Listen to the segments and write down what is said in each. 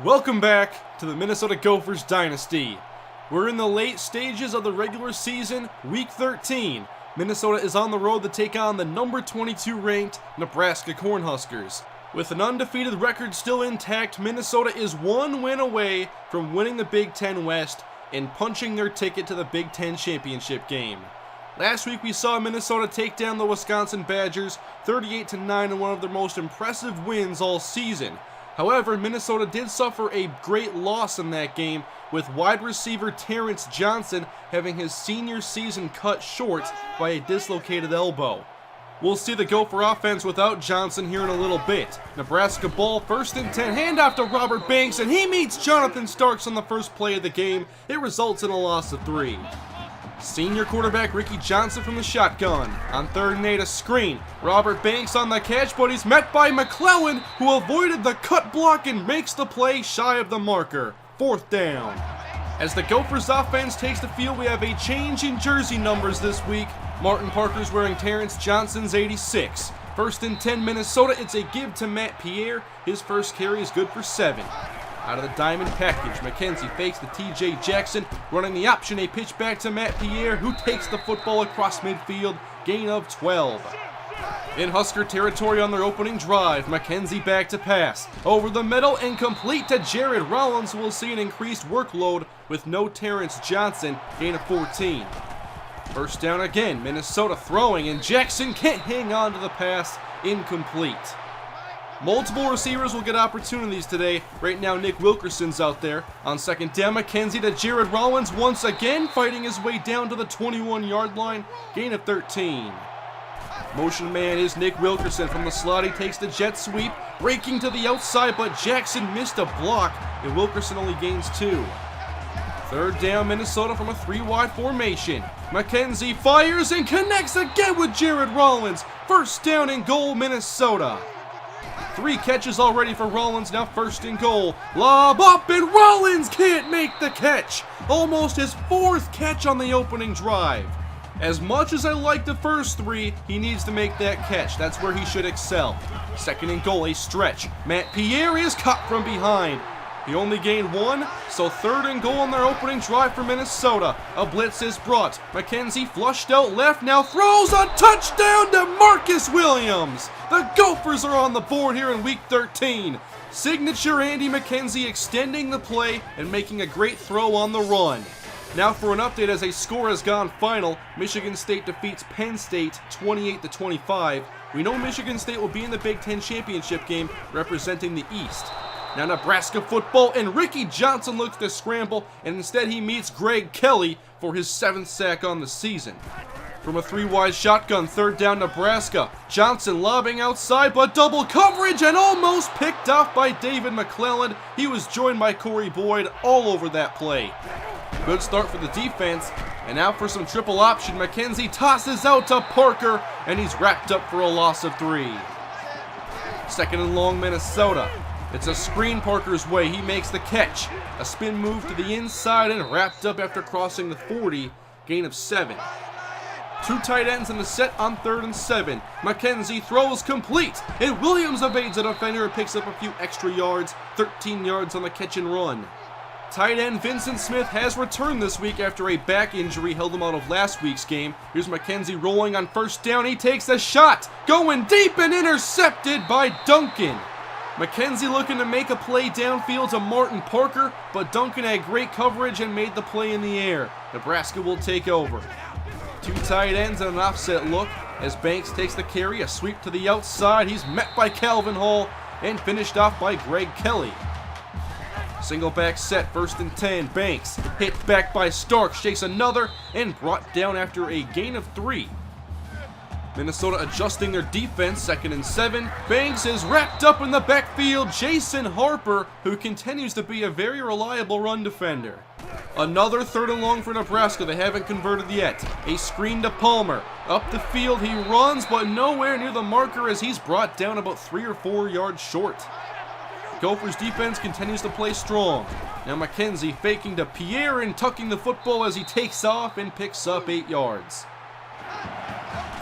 Welcome back to the Minnesota Gophers Dynasty. We're in the late stages of the regular season, week 13. Minnesota is on the road to take on the number 22 ranked Nebraska Cornhuskers. With an undefeated record still intact, Minnesota is one win away from winning the Big Ten West and punching their ticket to the Big Ten championship game. Last week we saw Minnesota take down the Wisconsin Badgers 38-9 in one of their most impressive wins all season. However, Minnesota did suffer a great loss in that game, with wide receiver Terrence Johnson having his senior season cut short by a dislocated elbow. We'll see the Gopher offense without Johnson here in a little bit. Nebraska ball, 1st and 10, handoff to Robert Banks, and he meets Jonathan Starks on the first play of the game. It results in a loss of 3. Senior quarterback Ricky Johnson from the shotgun. On 3rd and 8, a screen. Robert Banks on the catch, but he's met by McClellan, who avoided the cut block and makes the play shy of the marker. 4th down. As the Gophers offense takes the field, we have a change in jersey numbers this week. Martin Parker's wearing Terrence Johnson's 86. 1st and 10 Minnesota, it's a give to Matt Pierre. His first carry is good for 7. Out of the diamond package, McKenzie fakes the TJ Jackson, running the option, a pitch back to Matt Pierre, who takes the football across midfield, gain of 12. In Husker territory on their opening drive, McKenzie back to pass. Over the middle and complete to Jared Rollins, who will see an increased workload with no Terrence Johnson, gain of 14. First down again, Minnesota throwing, and Jackson can't hang on to the pass, incomplete. Multiple receivers will get opportunities today. Right now, Nick Wilkerson's out there. On 2nd down, McKenzie to Jared Rollins once again, fighting his way down to the 21-yard line, gain of 13. Motion man is Nick Wilkerson from the slot. He takes the jet sweep, breaking to the outside, but Jackson missed a block, and Wilkerson only gains 2. 3rd down, Minnesota from a 3-wide formation. McKenzie fires and connects again with Jared Rollins. 1st down and goal, Minnesota. 3 catches already for Rollins, now 1st and goal. Lob up, and Rollins can't make the catch. Almost his 4th catch on the opening drive. As much as I like the first 3, he needs to make that catch. That's where he should excel. 2nd and goal, a stretch. Matt Pierre is caught from behind. He only gained 1, so 3rd and goal on their opening drive for Minnesota. A blitz is brought. McKenzie flushed out left, now throws a touchdown to Marcus Williams. The Gophers are on the board here in week 13. Signature Andy McKenzie extending the play and making a great throw on the run. Now for an update as a score has gone final. Michigan State defeats Penn State 28-25. We know Michigan State will be in the Big Ten championship game representing the East. Now Nebraska football, and Ricky Johnson looks to scramble, and instead he meets Greg Kelly for his 7th sack on the season. From a 3-wide shotgun, 3rd down Nebraska. Johnson lobbing outside, but double coverage and almost picked off by David McClellan. He was joined by Corey Boyd all over that play. Good start for the defense, and now for some triple option. McKenzie tosses out to Parker, and he's wrapped up for a loss of 3. 2nd and long, Minnesota. It's a screen Parker's way. He makes the catch. A spin move to the inside and wrapped up after crossing the 40. Gain of 7. 2 tight ends in the set on 3rd and 7. McKenzie throws complete, and Williams evades a defender and picks up a few extra yards. 13 yards on the catch and run. Tight end Vincent Smith has returned this week after a back injury held him out of last week's game. Here's McKenzie rolling on 1st down. He takes a shot, going deep and intercepted by Duncan. McKenzie looking to make a play downfield to Martin Parker, but Duncan had great coverage and made the play in the air. Nebraska will take over. 2 tight ends and an offset look as Banks takes the carry, a sweep to the outside. He's met by Calvin Hall and finished off by Greg Kelly. Single back set, 1st and 10. Banks hit back by Starks, chase another, and brought down after a gain of 3. Minnesota adjusting their defense, 2nd and 7. Banks is wrapped up in the backfield. Jason Harper, who continues to be a very reliable run defender. Another 3rd and long for Nebraska. They haven't converted yet. A screen to Palmer. Up the field he runs, but nowhere near the marker as he's brought down about 3 or 4 yards short. Gophers defense continues to play strong. Now McKenzie faking to Pierre and tucking the football as he takes off and picks up 8 yards.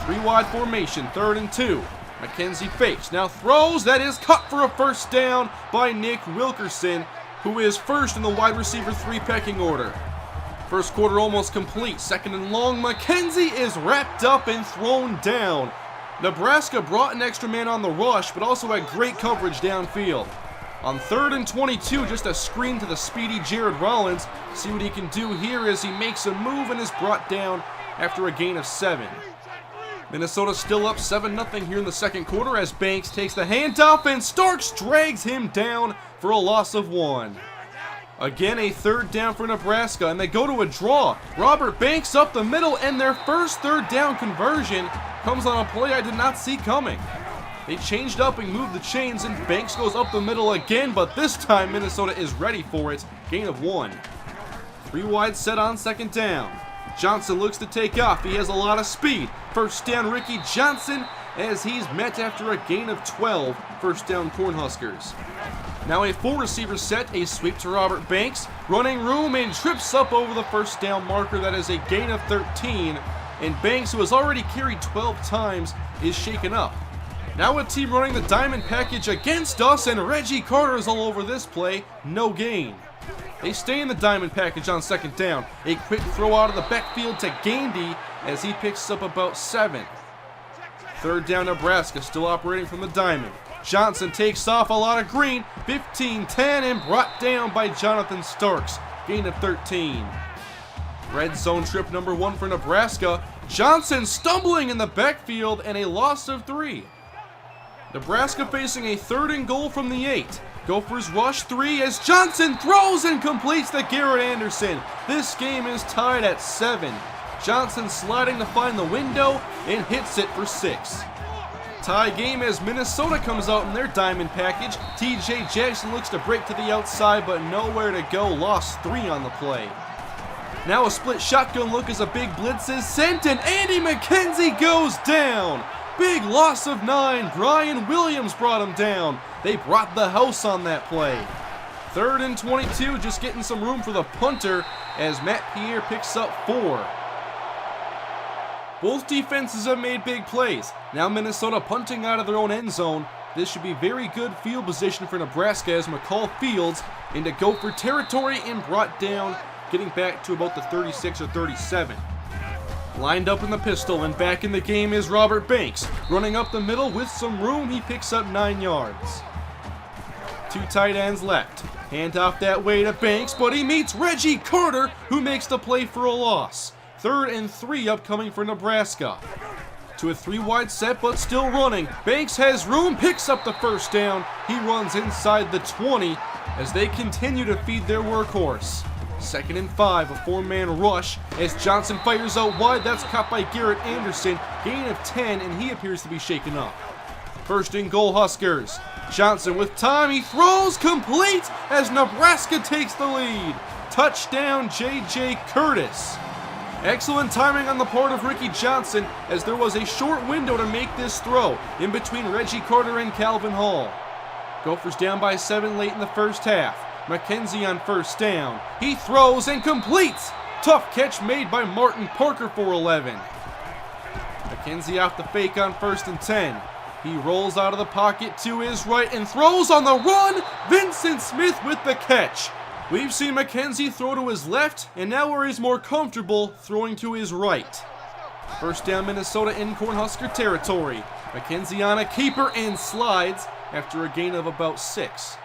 3-wide formation, 3rd and 2. McKenzie fakes, now throws, that is cut for a 1st down by Nick Wilkerson. who is first in the wide receiver 3 pecking order. First quarter almost complete. Second and long. McKenzie is wrapped up and thrown down. Nebraska brought an extra man on the rush, but also had great coverage downfield. On 3rd and 22, just a screen to the speedy Jared Rollins. See what he can do here as he makes a move and is brought down after a gain of 7. Minnesota still up 7-0 here in the second quarter as Banks takes the handoff and Starks drags him down for a loss of 1. Again, a 3rd down for Nebraska, and they go to a draw. Robert Banks up the middle, and their first 3rd down conversion comes on a play I did not see coming. They changed up and moved the chains, and Banks goes up the middle again, but this time Minnesota is ready for it. Gain of 1. 3 wide set on 2nd down. Johnson looks to take off. He has a lot of speed. First down, Ricky Johnson, as he's met after a gain of 12. First down, Cornhuskers. Now a 4 receiver set, a sweep to Robert Banks. Running room and trips up over the first down marker. That is a gain of 13. And Banks, who has already carried 12 times, is shaken up. Now a team running the diamond package against us, and Reggie Carter is all over this play. No gain. They stay in the diamond package on 2nd down. A quick throw out of the backfield to Gandy as he picks up about 7. 3rd down, Nebraska, still operating from the diamond. Johnson takes off a lot of green, 15-10, and brought down by Jonathan Starks. Gain of 13. Red zone trip number 1 for Nebraska. Johnson stumbling in the backfield and a loss of 3. Nebraska facing a 3rd and goal from the 8. Gophers rush 3 as Johnson throws and completes to Garrett Anderson. This game is tied at 7. Johnson sliding to find the window and hits it for 6. Tie game as Minnesota comes out in their diamond package. TJ Jackson looks to break to the outside, but nowhere to go. Lost 3 on the play. Now a split shotgun look as a big blitz is sent, and Andy McKenzie goes down. Big loss of 9. Brian Williams brought him down. They brought the house on that play. 3rd and 22, just getting some room for the punter as Matt Pierre picks up 4. Both defenses have made big plays. Now Minnesota punting out of their own end zone. This should be very good field position for Nebraska as McCall fields into Gopher territory and brought down, getting back to about the 36 or 37. Lined up in the pistol and back in the game is Robert Banks. Running up the middle with some room, he picks up 9 yards. 2 tight ends left. Hand off that way to Banks, but he meets Reggie Carter, who makes the play for a loss. 3rd and 3 upcoming for Nebraska. To a 3 wide set, but still running. Banks has room, picks up the first down. He runs inside the 20 as they continue to feed their workhorse. 2nd and 5, a 4-man rush as Johnson fires out wide. That's caught by Garrett Anderson. Gain of 10, and he appears to be shaken up. 1st and goal, Huskers. Johnson with time, he throws complete as Nebraska takes the lead. Touchdown, J.J. Curtis. Excellent timing on the part of Ricky Johnson as there was a short window to make this throw in between Reggie Carter and Calvin Hall. Gophers down by 7 late in the first half. McKenzie on 1st down. He throws and completes. Tough catch made by Martin Parker for 11. McKenzie off the fake on 1st and 10. He rolls out of the pocket to his right and throws on the run. Vincent Smith with the catch. We've seen McKenzie throw to his left, and now where he's more comfortable, throwing to his right. 1st down, Minnesota in Cornhusker territory. McKenzie on a keeper and slides after a gain of about 6.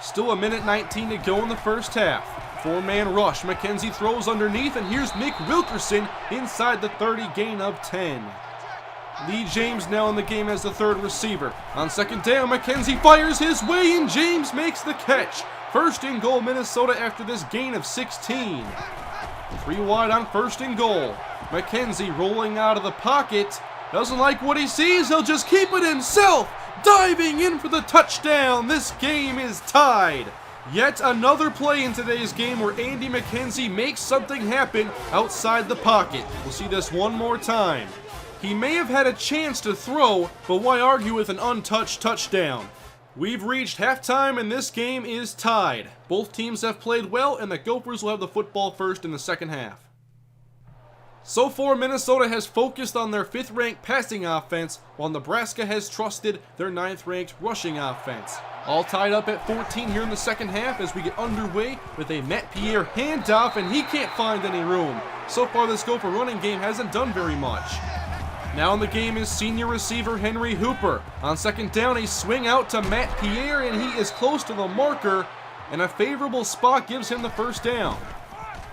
Still a minute 19 to go in the first half. 4-man rush. McKenzie throws underneath, and here's Mick Wilkerson inside the 30, gain of 10. Lee James now in the game as the 3rd receiver. On 2nd down, McKenzie fires his way, and James makes the catch. 1st and goal, Minnesota after this gain of 16. 3 wide on 1st and goal. McKenzie rolling out of the pocket. Doesn't like what he sees, he'll just keep it himself. Diving in for the touchdown. This game is tied. Yet another play in today's game where Andy McKenzie makes something happen outside the pocket. We'll see this one more time. He may have had a chance to throw, but why argue with an untouched touchdown? We've reached halftime and this game is tied. Both teams have played well and the Gophers will have the football first in the second half. So far, Minnesota has focused on their 5th-ranked passing offense, while Nebraska has trusted their 9th-ranked rushing offense. All tied up at 14 here in the second half as we get underway with a Matt Pierre handoff, and he can't find any room. So far, this Gopher running game hasn't done very much. Now in the game is senior receiver Henry Hooper. On second down, a swing out to Matt Pierre, and he is close to the marker, and a favorable spot gives him the first down.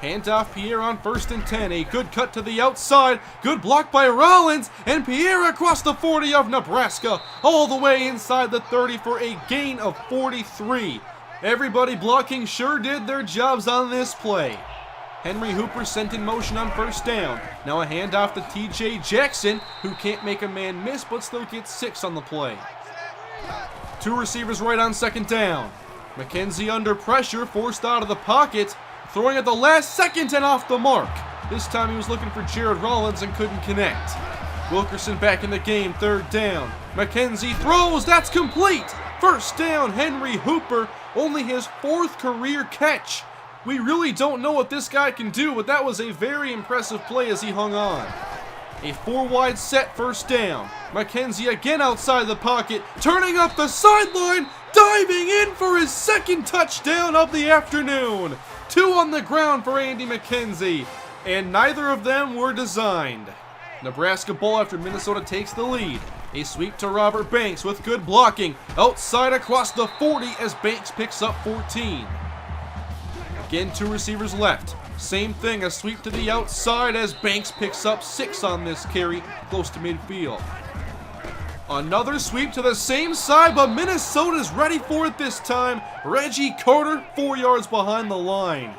Handoff Pierre on 1st and 10. A good cut to the outside. Good block by Rollins. And Pierre across the 40 of Nebraska. All the way inside the 30 for a gain of 43. Everybody blocking sure did their jobs on this play. Henry Hooper sent in motion on 1st down. Now a handoff to TJ Jackson, who can't make a man miss but still gets 6 on the play. 2 receivers right on 2nd down. McKenzie under pressure, forced out of the pocket. Throwing at the last second and off the mark. This time he was looking for Jared Rollins and couldn't connect. Wilkerson back in the game, 3rd down. McKenzie throws, that's complete. 1st down, Henry Hooper, only his 4th career catch. We really don't know what this guy can do, but that was a very impressive play as he hung on. A 4-wide set, 1st down. McKenzie again outside the pocket, turning up the sideline, diving in for his 2nd touchdown of the afternoon. 2 on the ground for Andy McKenzie, and neither of them were designed. Nebraska ball after Minnesota takes the lead. A sweep to Robert Banks with good blocking. Outside across the 40 as Banks picks up 14. Again, 2 receivers left. Same thing, a sweep to the outside as Banks picks up 6 on this carry, close to midfield. Another sweep to the same side, but Minnesota's ready for it this time. Reggie Carter, 4 yards behind the line.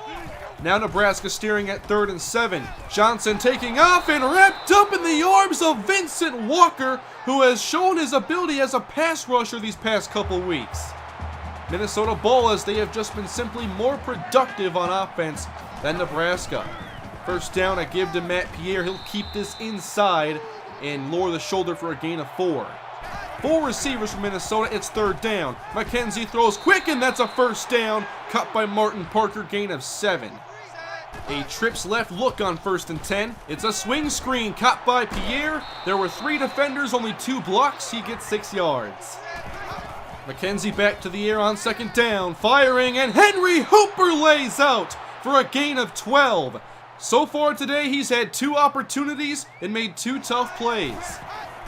Now Nebraska steering at 3rd and 7. Johnson taking off and wrapped up in the arms of Vincent Walker, who has shown his ability as a pass rusher these past couple weeks. Minnesota ball as they have just been simply more productive on offense than Nebraska. 1st down, a give to Matt Pierre. He'll keep this inside and lower the shoulder for a gain of 4. 4 receivers from Minnesota, it's 3rd down. McKenzie throws quick, and that's a 1st down. Cut by Martin Parker, gain of 7. A trips left look on 1st and 10. It's a swing screen caught by Pierre. There were 3 defenders, only 2 blocks. He gets 6 yards. McKenzie back to the air on 2nd down, firing, and Henry Hooper lays out for a gain of 12. So far today, he's had 2 opportunities and made 2 tough plays.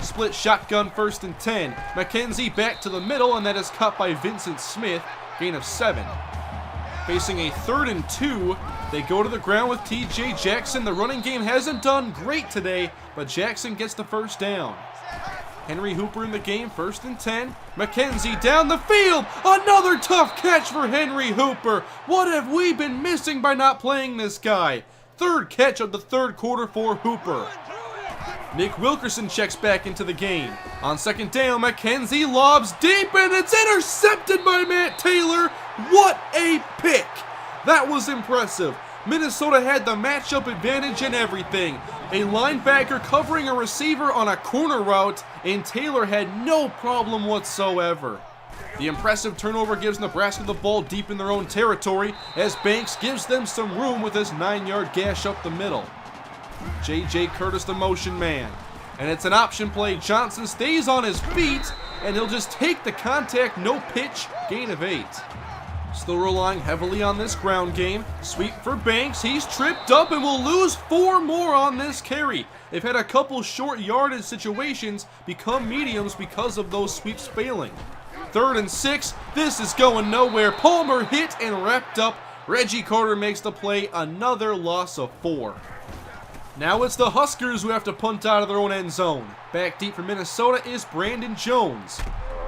Split shotgun 1st and 10. McKenzie back to the middle, and that is cut by Vincent Smith, gain of 7. Facing a 3rd and 2, they go to the ground with TJ Jackson. The running game hasn't done great today, but Jackson gets the 1st down. Henry Hooper in the game, 1st and 10. McKenzie down the field. Another tough catch for Henry Hooper. What have we been missing by not playing this guy? 3rd catch of the 3rd quarter for Hooper. Nick Wilkerson checks back into the game. On 2nd down, McKenzie lobs deep, and it's intercepted by Matt Taylor. What a pick! That was impressive. Minnesota had the matchup advantage and everything. A linebacker covering a receiver on a corner route, and Taylor had no problem whatsoever. The impressive turnover gives Nebraska the ball deep in their own territory as Banks gives them some room with his 9-yard gash up the middle. J.J. Curtis the motion man. And it's an option play. Johnson stays on his feet, and he'll just take the contact, no pitch, gain of 8. Still relying heavily on this ground game. Sweep for Banks. He's tripped up and will lose 4 more on this carry. They've had a couple short yardage situations become mediums because of those sweeps failing. 3rd and 6. This is going nowhere. Palmer hit and wrapped up. Reggie Carter makes the play. Another loss of 4. Now it's the Huskers who have to punt out of their own end zone. Back deep for Minnesota is Brandon Jones.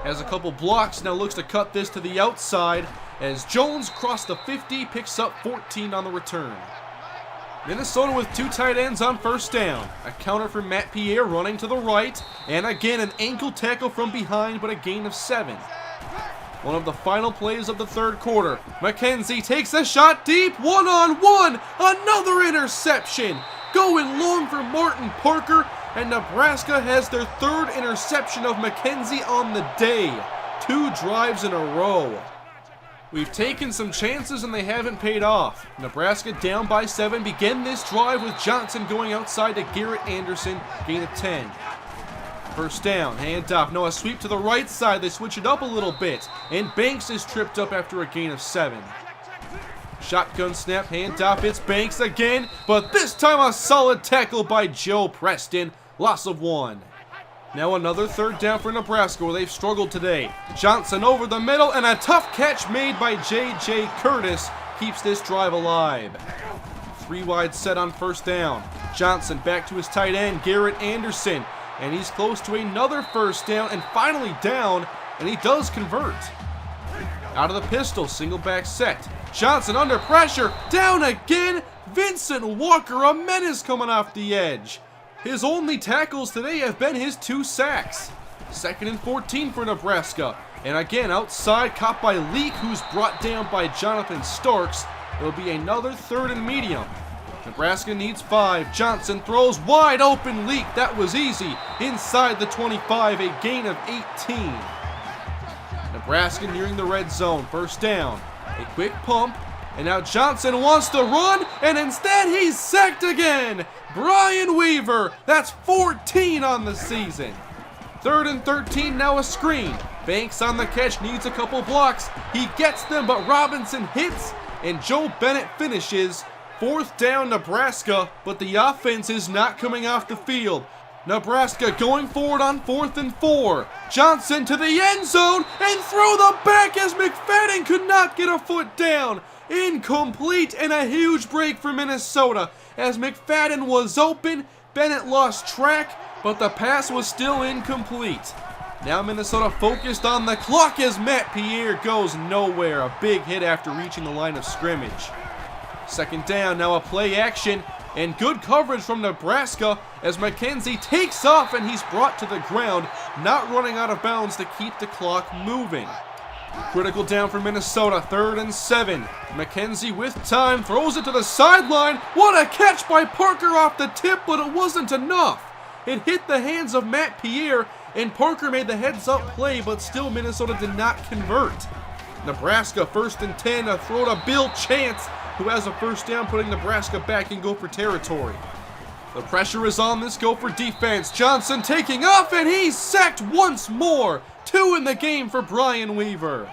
Has a couple blocks, now looks to cut this to the outside as Jones crossed the 50, picks up 14 on the return. Minnesota with 2 tight ends on 1st down. A counter from Matt Pierre running to the right, and again an ankle tackle from behind, but a gain of 7. One of the final plays of the 3rd quarter. McKenzie takes a shot deep, 1-on-1, another interception. Going long for Martin Parker, and Nebraska has their 3rd interception of McKenzie on the day. 2 drives in a row. We've taken some chances and they haven't paid off. Nebraska down by 7. Begin this drive with Johnson going outside to Garrett Anderson. Gain of 10. First down, handoff. No, a sweep to the right side. They switch it up a little bit. And Banks is tripped up after a gain of 7. Shotgun snap, handoff. It's Banks again. But this time a solid tackle by Joe Preston. Loss of 1. Now another third down for Nebraska where they've struggled today. Johnson over the middle and a tough catch made by J.J. Curtis keeps this drive alive. 3 wide set on first down. Johnson back to his tight end, Garrett Anderson. And he's close to another first down and finally down, and he does convert. Out of the pistol, single back set. Johnson under pressure, down again. Vincent Walker, a menace coming off the edge. His only tackles today have been his 2 sacks. 2nd and 14 for Nebraska. And again, outside, caught by Leak, who's brought down by Jonathan Starks. It'll be another 3rd and medium. Nebraska needs 5. Johnson throws wide open. Leak, that was easy. Inside the 25, a gain of 18. Nebraska nearing the red zone. First down. A quick pump. And now Johnson wants to run, and instead he's sacked again. Brian Weaver, that's 14 on the season. 3rd and 13, now a screen. Banks on the catch, needs a couple blocks. He gets them, but Robinson hits, and Joe Bennett finishes. 4th down Nebraska, but the offense is not coming off the field. Nebraska going forward on 4th and 4. Johnson to the end zone, and throw the back as McFadden could not get a foot down. Incomplete, and a huge break for Minnesota. As McFadden was open, Bennett lost track, but the pass was still incomplete. Now Minnesota focused on the clock as Matt Pierre goes nowhere. A big hit after reaching the line of scrimmage. 2nd down, now a play action, and good coverage from Nebraska as McKenzie takes off and he's brought to the ground, not running out of bounds to keep the clock moving. Critical down for Minnesota, 3rd and 7. McKenzie with time, throws it to the sideline. What a catch by Parker off the tip, but it wasn't enough. It hit the hands of Matt Pierre, and Parker made the heads-up play, but still Minnesota did not convert. Nebraska 1st and 10, a throw to Bill Chance, who has a first down, putting Nebraska back in Gopher territory. The pressure is on this Gopher defense. Johnson taking off, and he's sacked once more. 2 in the game for Brian Weaver.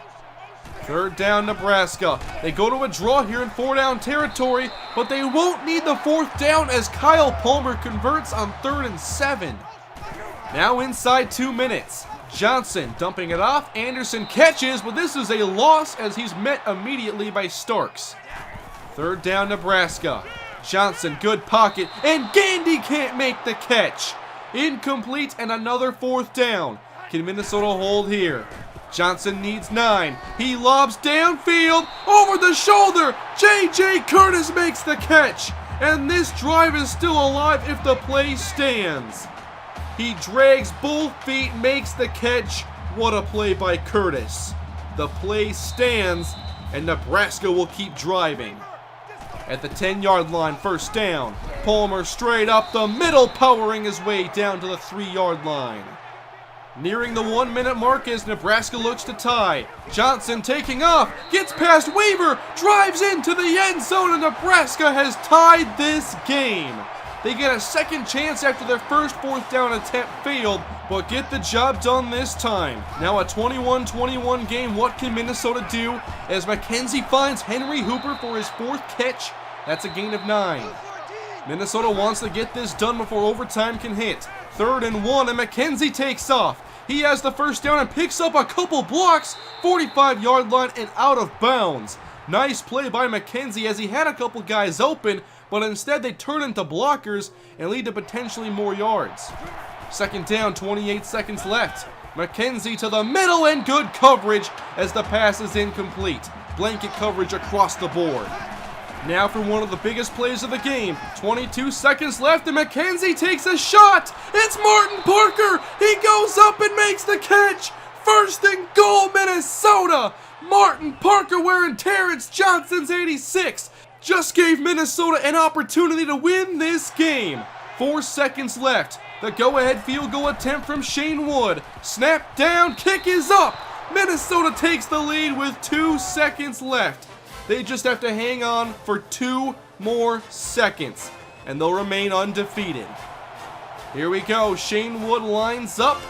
3rd down Nebraska. They go to a draw here in 4-down territory, but they won't need the 4th down as Kyle Palmer converts on 3rd and 7. Now inside 2 minutes. Johnson dumping it off. Anderson catches, but this is a loss as he's met immediately by Starks. 3rd down Nebraska. Johnson, good pocket, and Gandy can't make the catch. Incomplete, and another 4th down. Can Minnesota hold here? Johnson needs 9. He lobs downfield, over the shoulder. J.J. Curtis makes the catch. And this drive is still alive if the play stands. He drags both feet, makes the catch. What a play by Curtis. The play stands, and Nebraska will keep driving. At the 10-yard line, first down. Palmer straight up the middle, powering his way down to the 3-yard line. Nearing the 1-minute mark as Nebraska looks to tie. Johnson taking off, gets past Weaver, drives into the end zone, and Nebraska has tied this game. They get a second chance after their first 4th down attempt failed, but get the job done this time. Now a 21-21 game. What can Minnesota do as McKenzie finds Henry Hooper for his 4th catch? That's a gain of 9. Minnesota wants to get this done before overtime can hit. 3rd and 1, and McKenzie takes off. He has the first down and picks up a couple blocks. 45-yard line and out of bounds. Nice play by McKenzie as he had a couple guys open, but instead they turn into blockers and lead to potentially more yards. 2nd down, 28 seconds left. McKenzie to the middle and good coverage as the pass is incomplete. Blanket coverage across the board. Now for one of the biggest plays of the game. 22 seconds left and McKenzie takes a shot. It's Martin Parker. He goes up and makes the catch. 1st and goal, Minnesota. Martin Parker wearing Terrence Johnson's 86. Just gave Minnesota an opportunity to win this game. 4 seconds left. The go-ahead field goal attempt from Shane Wood. Snap down, kick is up. Minnesota takes the lead with 2 seconds left. They just have to hang on for 2 more seconds, and they'll remain undefeated. Here we go. Shane Wood lines up,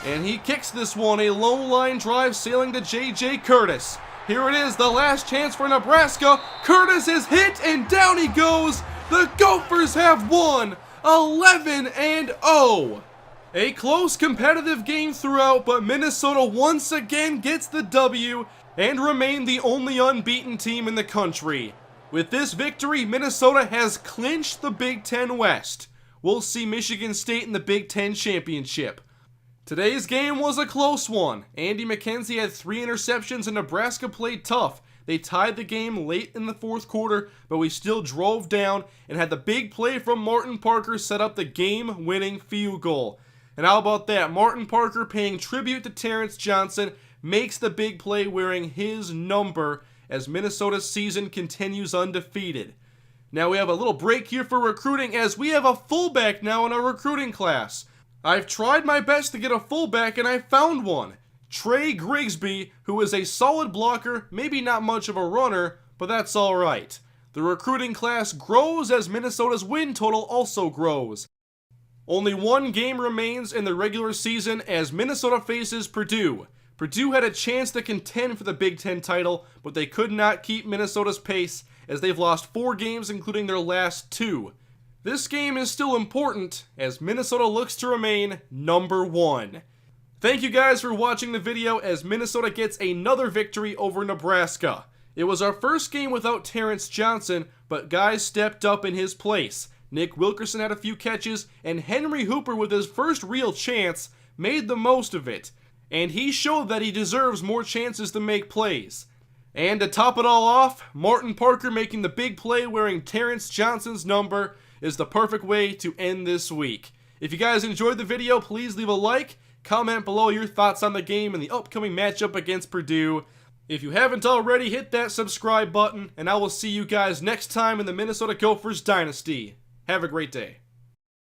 and he kicks this one. A low line drive sailing to J.J. Curtis. Here it is, the last chance for Nebraska. Curtis is hit, and down he goes. The Gophers have won 11-0. A close competitive game throughout, but Minnesota once again gets the W and remain the only unbeaten team in the country. With this victory, Minnesota has clinched the Big Ten West. We'll see Michigan State in the Big Ten Championship. Today's game was a close one. Andy McKenzie had 3 interceptions and Nebraska played tough. They tied the game late in the 4th quarter, but we still drove down and had the big play from Martin Parker set up the game-winning field goal. And how about that? Martin Parker, paying tribute to Terrence Johnson, makes the big play wearing his number as Minnesota's season continues undefeated. Now we have a little break here for recruiting as we have a fullback now in our recruiting class. I've tried my best to get a fullback and I found one. Trey Grigsby, who is a solid blocker, maybe not much of a runner, but that's alright. The recruiting class grows as Minnesota's win total also grows. Only 1 game remains in the regular season as Minnesota faces Purdue. Purdue had a chance to contend for the Big Ten title, but they could not keep Minnesota's pace as they've lost 4 games including their last 2. This game is still important as Minnesota looks to remain number 1. Thank you guys for watching the video as Minnesota gets another victory over Nebraska. It was our first game without Terrence Johnson, but guys stepped up in his place. Nick Wilkerson had a few catches, and Henry Hooper, with his first real chance, made the most of it. And he showed that he deserves more chances to make plays. And to top it all off, Martin Parker making the big play wearing Terrence Johnson's number is the perfect way to end this week. If you guys enjoyed the video, please leave a like, comment below your thoughts on the game and the upcoming matchup against Purdue. If you haven't already, hit that subscribe button, and I will see you guys next time in the Minnesota Gophers Dynasty. Have a great day.